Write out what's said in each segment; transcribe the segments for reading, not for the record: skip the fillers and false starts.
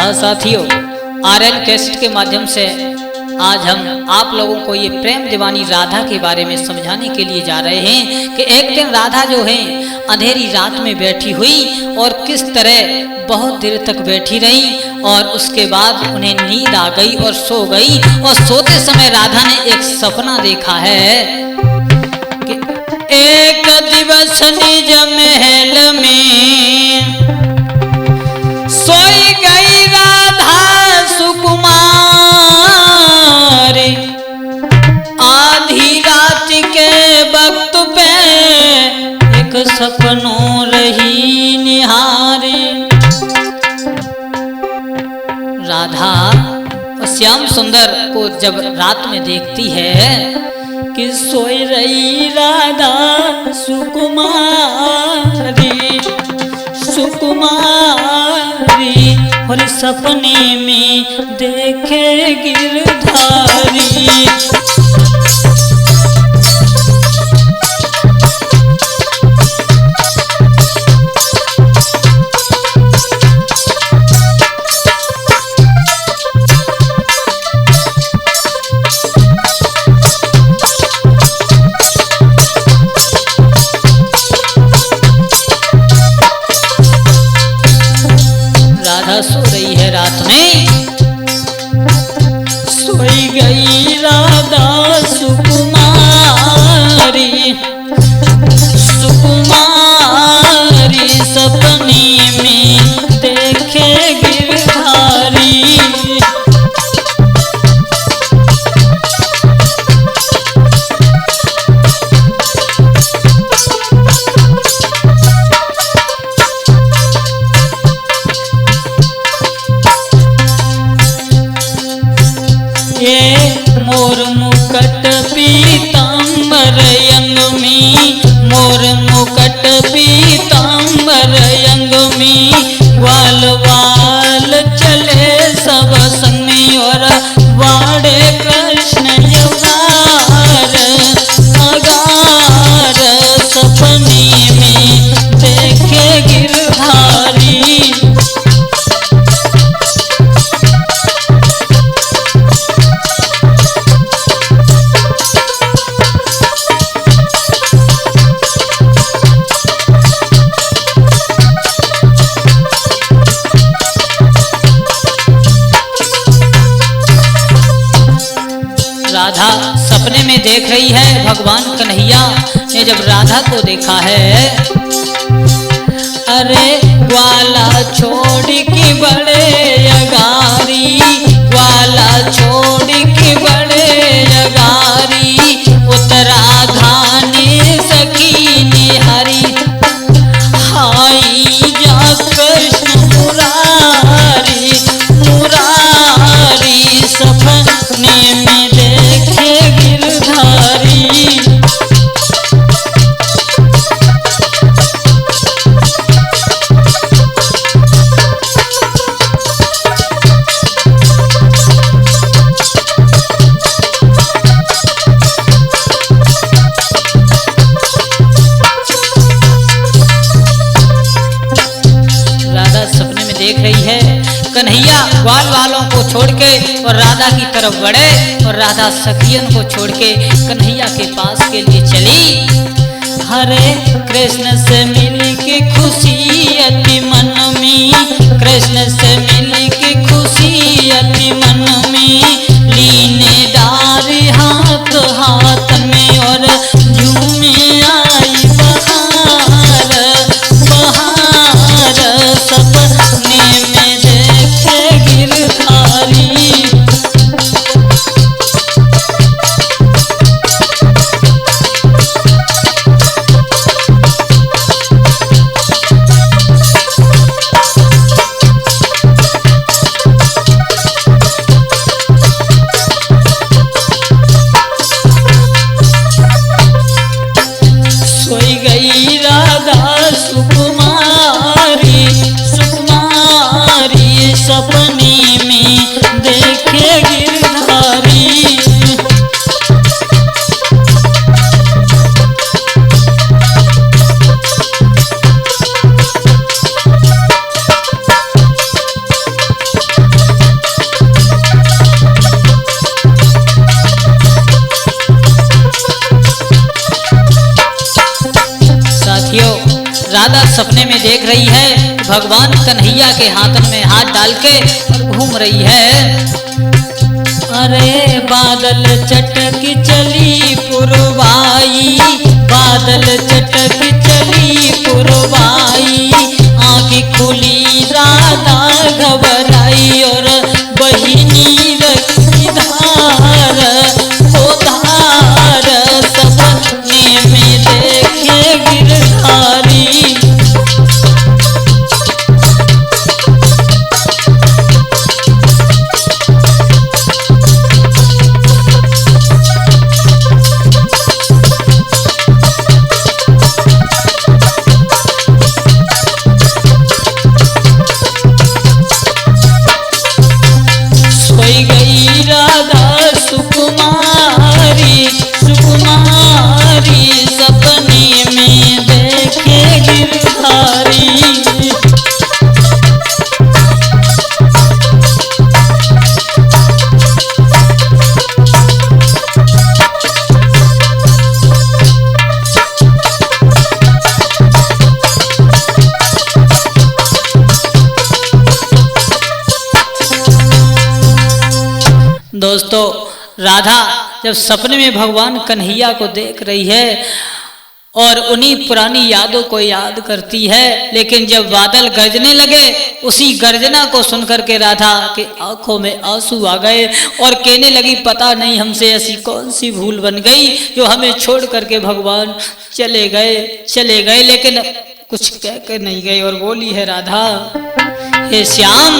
हाँ साथियों, RL cassette के माध्यम से आज हम आप लोगों को ये प्रेम दीवानी राधा के बारे में समझाने के लिए जा रहे हैं कि एक दिन राधा जो है अंधेरी रात में बैठी हुई और किस तरह बहुत देर तक बैठी रही और उसके बाद उन्हें नींद आ गई और सो गई। और सोते समय राधा ने एक सपना देखा है कि एक दिवस निज महल में सोई गई राधा सुकुमारी, आधी रात के वक्त पे एक सपनों रही निहारे। राधा श्याम सुंदर को जब रात में देखती है कि सोई रही राधा सुकुमारी सुकुमारी और सपने में देखे गिरधारी। सो रही है रात में, सोई गई राधा सुकुमारी सुकुमारी सपने में देखे गिरधारी। मोर मुकट पीतांबर अंग में, मोर मुकट पीतांबर अंग में, वाल वाल चले सब संग में और वाड़े कृष्ण युगार अगार सपने में देखे गिरधारी। राधा सपने में देख रही है, भगवान कन्हैया ने जब राधा को देखा है, अरे ग्वाला छोड़ के बड़े अगारी, ग्वाला छोड़ के बड़े अगारी, उतरा धाने सखी निहारी, हाई जा कृष्ण मुरारी मुरारी सपने में देखे गिरधारी। राधा सपने में देख रही है कन्हैया ग्वाल वालों को छोड़ के और राधा की तरफ बढ़े और राधा सखियन को छोड़ के कन्हैया के पास के लिए चली। हरे कृष्ण से मिल के खुशी अति मन में, कृष्ण से मिल के खुशी अति मन में, लीने डारी हाथ हाथ में और झूमे आई बहार बहार सपने में देखे गिरधारी। सोई गई राधा सुकुमारी सुकुमारी सपने में देखे गिरधारी। राधा सपने में देख रही है भगवान कन्हैया के हाथन में हाथ डाल के और घूम रही है। अरे बादल चटक चली पुरवाई, बादल चटक चली पुरवाई, आँखें खुली राधा घबराई और बहिनी रखी धार ओ धार, सपने में देखे गिरधारी। दोस्तों, राधा जब सपने में भगवान कन्हैया को देख रही है और उन्हीं पुरानी यादों को याद करती है, लेकिन जब बादल गरजने लगे उसी गर्जना को सुनकर के राधा के आंखों में आंसू आ गए और कहने लगी, पता नहीं हमसे ऐसी कौन सी भूल बन गई जो हमें छोड़ करके भगवान चले गए, लेकिन कुछ कह कर नहीं गए। और बोली है राधा, हे श्याम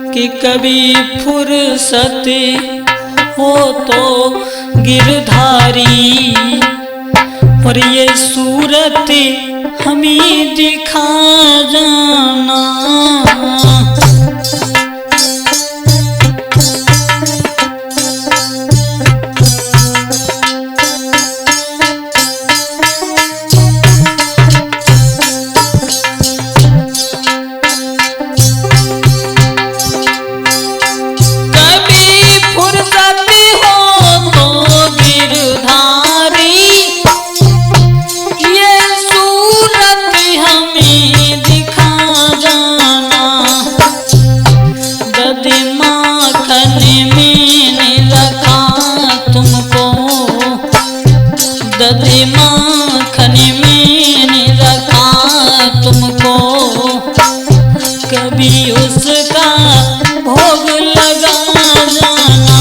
कि कभी फुर्सत हो तो गिरधारी, और ये सूरत हमें दिखा जाना। माखन मैंने रखा तुमको, कभी उसका भोग लगा जाना।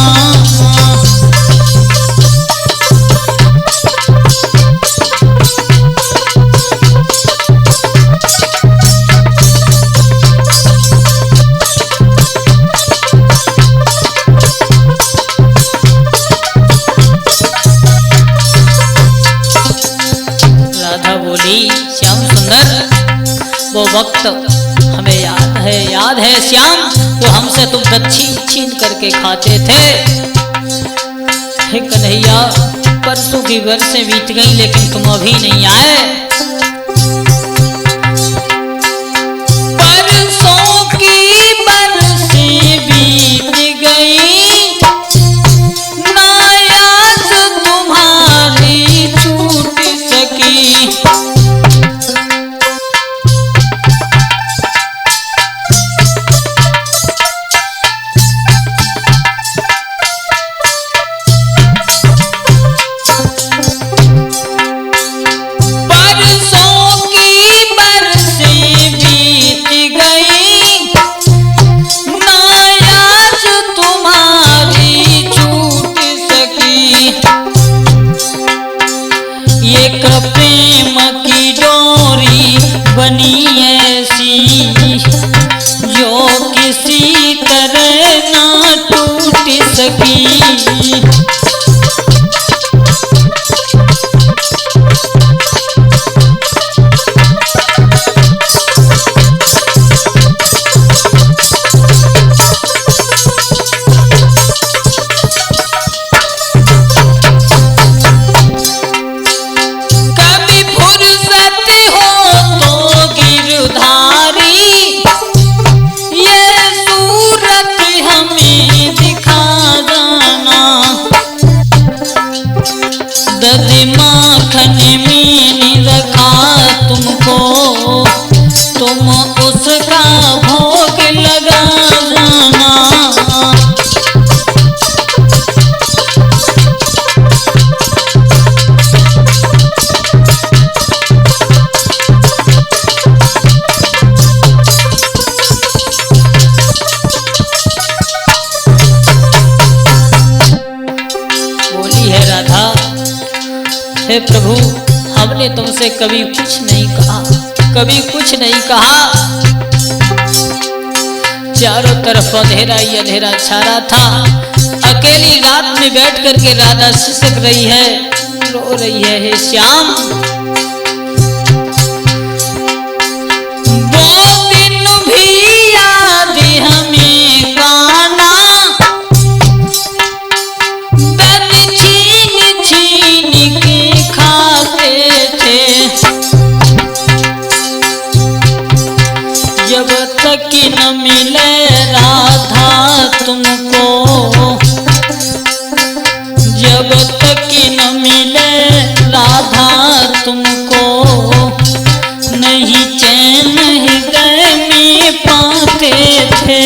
श्याम सुंदर, वो वक्त हमें याद है श्याम, जो हमसे तुम दक्षिण छीन करके खाते थे। हे कन्हैया, परसों की वर्षें बीत गई लेकिन तुम अभी नहीं आए। परसों की बरसें बीत गई, ना याद तुम्हारी छूट सकी। प्रेम की डोरी बनी ऐसी, जो किसी तरह ना टूट सकी। हे प्रभु, हमने तुमसे कभी कुछ नहीं कहा, कभी कुछ नहीं कहा। चारों तरफ अंधेरा ही अंधेरा छा रहा था। अकेली रात में बैठ करके राधा सिसक रही है, रो रही है, हे श्याम वो दिन भी याद हमें काना, दर्द छीन छीन के खाते थे, जब तक न मिले राधा तुमको, जब तक न मिले राधा तुमको, नहीं चैन हृदय में पाते थे।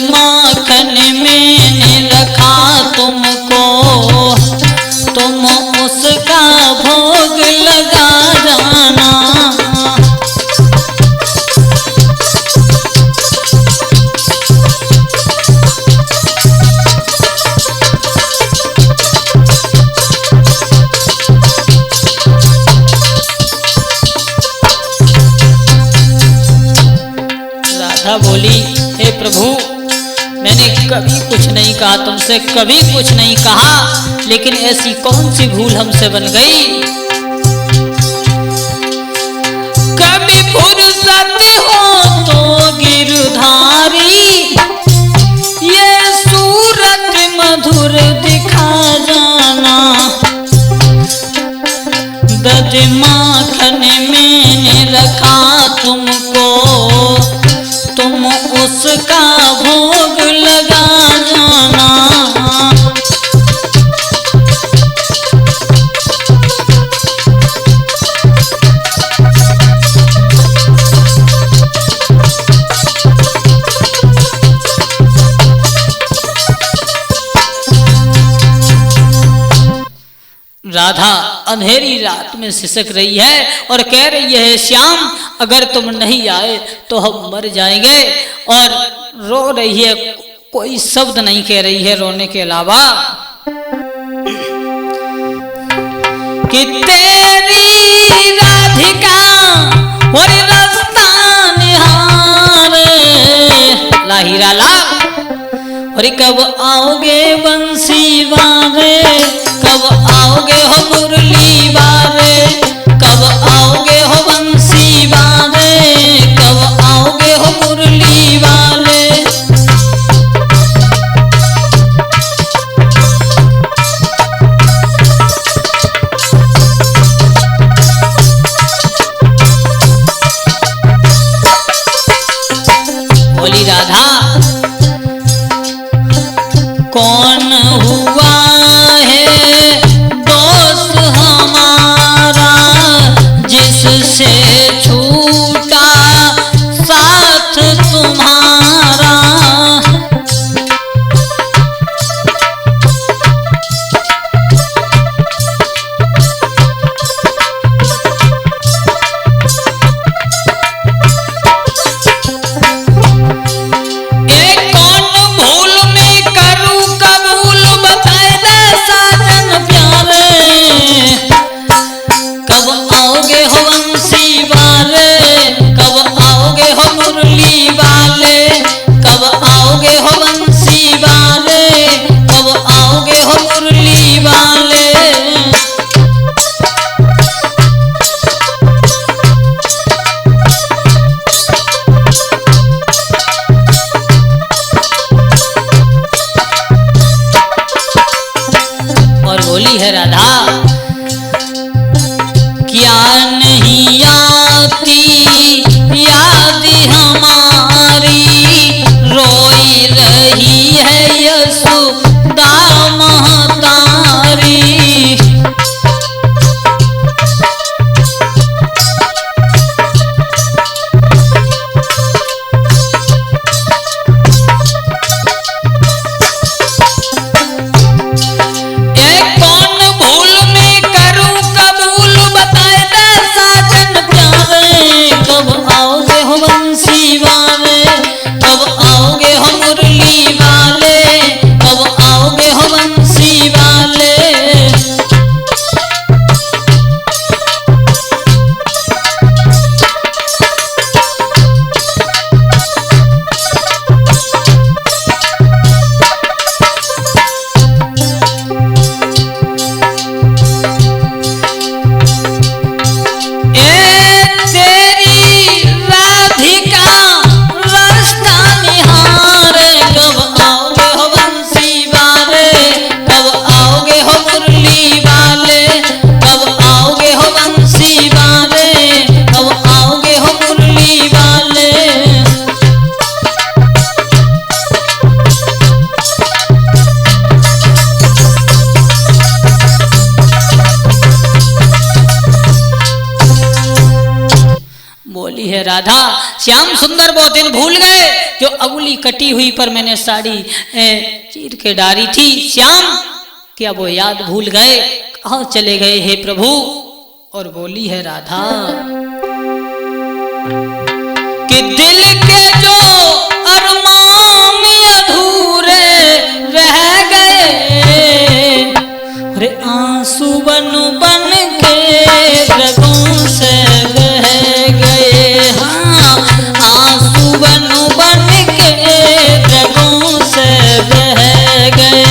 माखन मैंने रखा तुमको, तुम उसका भोग लगा जाना। राधा बोली, हे प्रभु, मैंने कभी कुछ नहीं कहा तुमसे, कभी कुछ नहीं कहा, लेकिन ऐसी कौन सी भूल हमसे बन गई। कभी फुर्सत हो तो गिरधारी, ये सूरत मधुर दिखा जाना। दज माखन मैंने रखा तुमको, तुम उसका भोग लगा जाना। राधा अंधेरी रात में सिसक रही है और कह रही है, श्याम अगर तुम नहीं आए तो हम मर जाएंगे, और रो रही है, कोई शब्द नहीं कह रही है रोने के अलावा। कि तेरी राधिका और रास्ता निहारे, लाहिरा लाल, और कब आओगे बंसी वाले, कब आओगे हो मुरली वाले, कब आओगे हो बंसी वाले, कब आओगे हो मुरली वाले। बोली राधा, कौन हुआ है दोस्त हमारा, जिससे छूटा साथ तुम्हारा। बोली है राधा, क्या नहीं आती याद हमारी, रोए रही है यशोदा महतारी। राधा श्याम सुंदर बहुत दिन भूल गए जो अगुली कटी हुई पर मैंने साड़ी चीर के डारी थी। श्याम क्या वो याद भूल गए? कहाँ चले गए हे प्रभु? और बोली है राधा कि दिल के जो अरमान अधूरे रह गए, रे आंसू बन बन के रगों से बह गए। हाँ, आंसू बन बन के रगों से बह गए।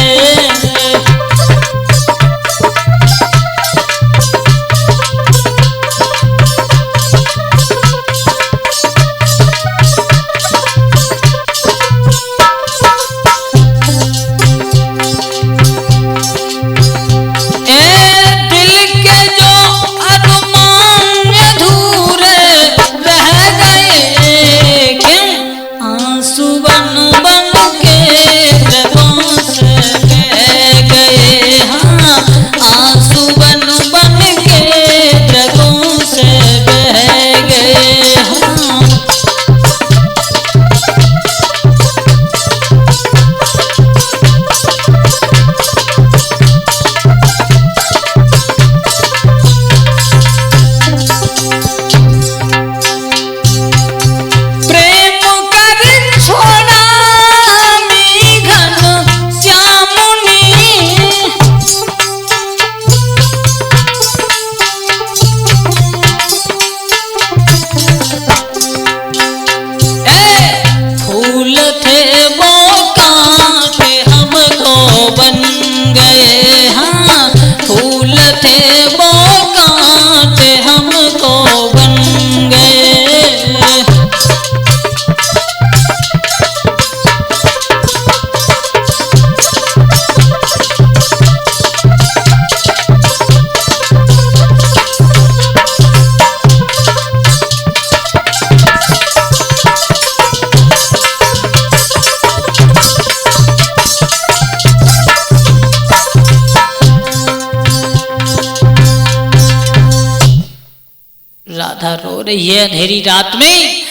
राधा रो रही है अंधेरी रात में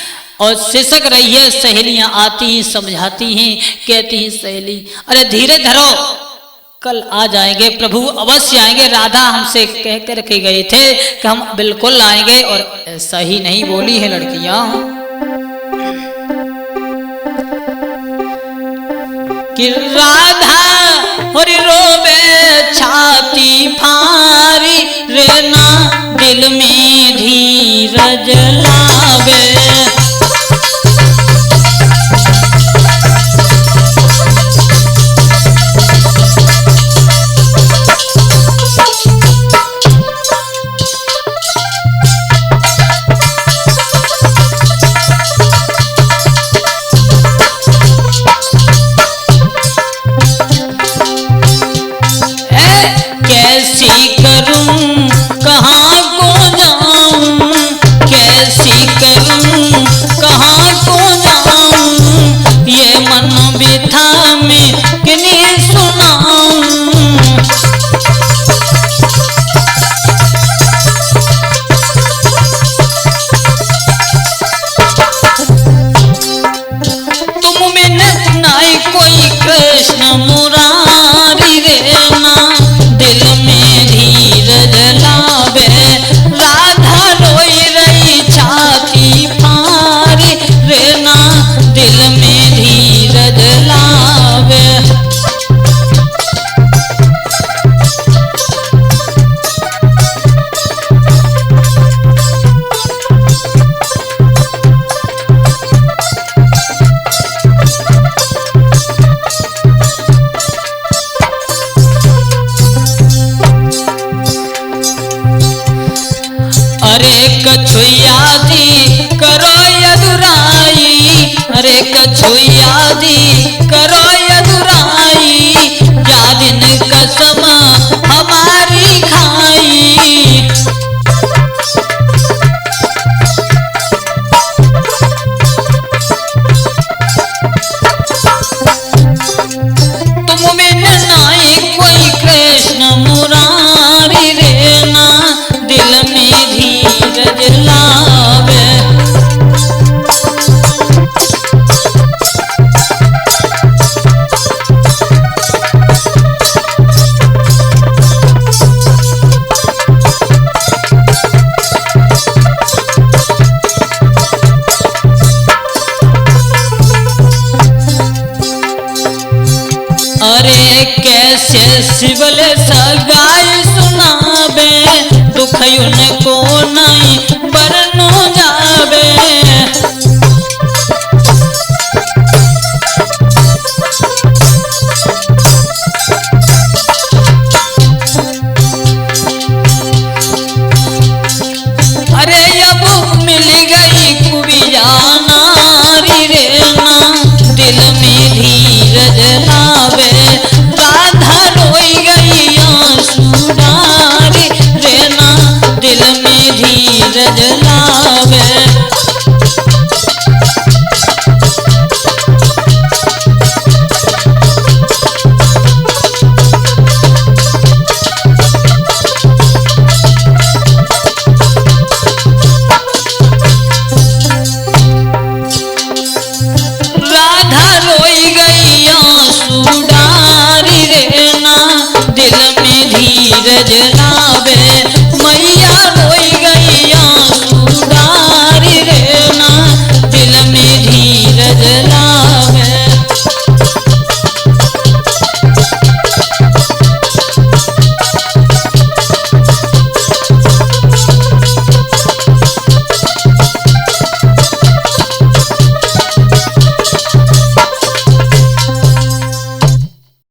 और सिसक रही है। सहेलियां आती हैं, समझाती हैं, कहती हैं सहेली अरे धीरे धरो, कल आ जाएंगे प्रभु, अवश्य आएंगे। राधा हमसे कह कर के गए थे कि हम बिल्कुल आएंगे और ऐसा ही नहीं बोली है लड़कियां कि राधा और रोवे छाती फारी रे ना दिल में धीरज लावे। कैसी अरे कछुइया दी करो यदुराई, अरे कछुइया दी करो यदुराई, जा दिन कसम हमारी खाई। तुम में नाई कोई कृष्ण मुरारी रे ना, दिल में धीरज लावे। अरे कैसे शिवल सगाई सुनाबे, दुख उनको नहीं बरनो जावे। अरे अब मिल गई कुबिया नारी रे ना, दिल में धीरज लावे। राधा रोई गई आंसू डारी रे ना, दिल में धीरज लावे। राधा रोई गई आंसू डारी रे ना, दिल में धीरज ला।